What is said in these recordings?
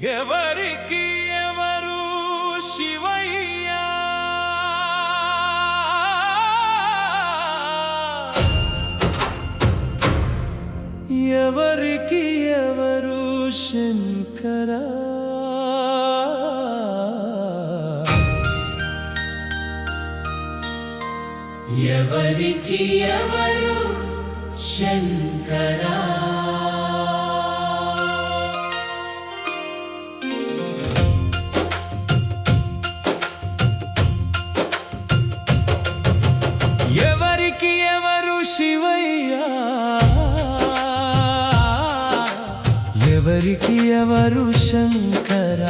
ఎవరికి ఎవరు శివయ్య ఎవరికి ఎవరు శంకర ఎవరికి ఎవరు శంకర ఎవరికి ఎవరు శివయ్య ఎవరికి ఎవరు శంకర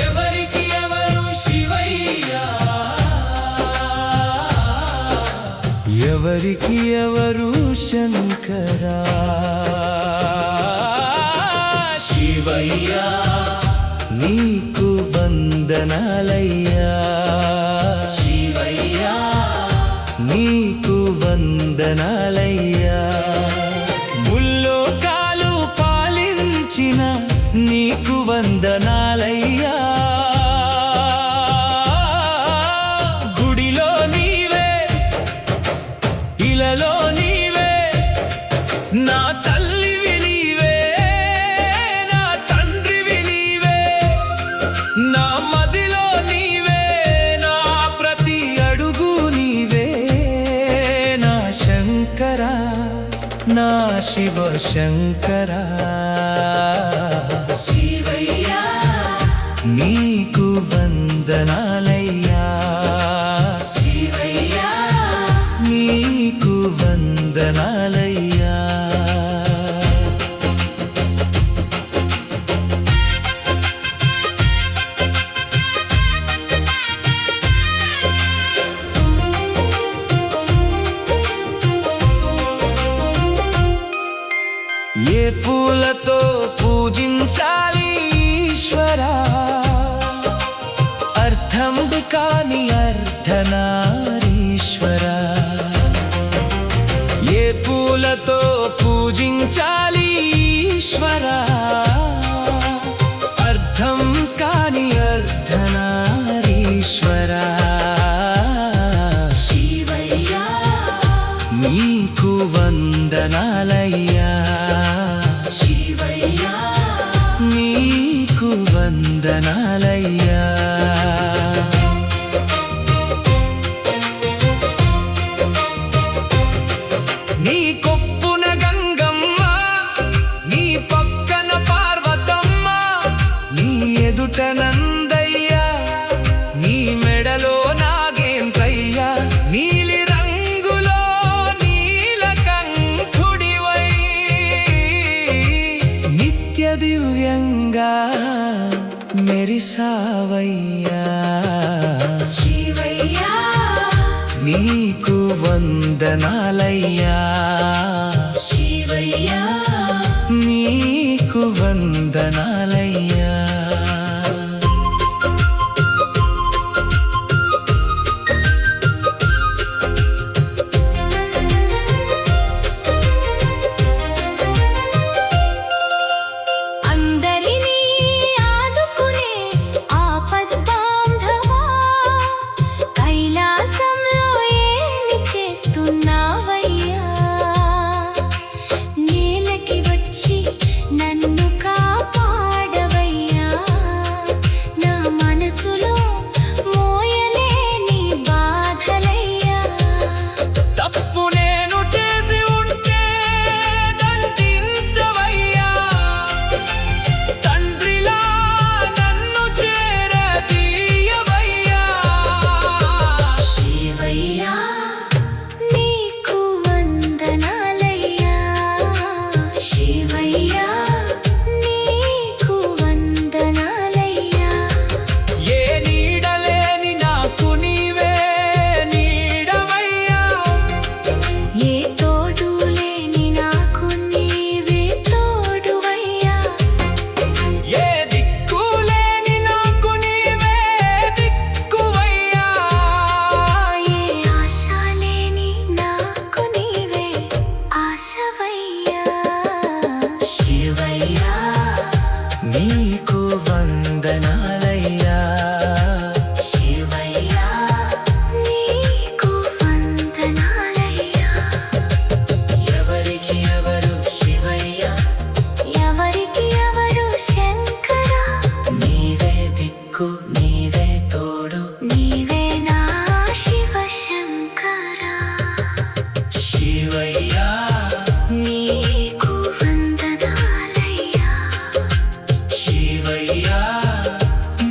ఎవరికి ఎవరు శివయ్య ఎవరికి ఎవరు శంకర శివయ్య నీకు వందనాలయ్యా శివయ్య నీకు వందనాలయ్యా ముల్లోకాలు పాలించిన నీకు వందనాలయ్యా గుడిలో నీవే ఇలలో నీవే నా తల్లివి నీవే నా తండ్రివి నీవే నా మదిలో నీవే నా ప్రతి అడుగు నీవే నా శంకర నా శివ శంకర శివయ్య నీకు వందనాలయ్యా శివయ్య నీకు వందనాలయ్యా ఏ పూలతో పూజించాలి ఈశ్వరా అర్థం కాని అర్ధనారీశ్వరా ఏ పూలతో పూజించాలి ఈశ్వరా అర్థం కాని అర్ధనారీశ్వరా శివయ్య నీకు వందనాలయ్యా శివయ్య నీకు వందనాలయ్యా నీ కొప్పున గంగమ్మ నీ పక్కన పార్వతమ్మ నీ ఎదుట నందయ్య నీ మెడలో నాగేంద్రయ్య నీలి రంగులో నీలకంఠుడివై నిత్య దివ్యంగా మెరిసావయ్యా శివయ్య నీకు వందనాలయ్యా శివయ్య నీకు వందనాలయ్యా అందరినీ ఆదుకునే ఆపద్బాంధవా కైలాసంలో ఏమి చేస్తున్నావయ్యా నేలకి వచ్చి నన్ను కాపాడవయ్యా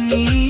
నీ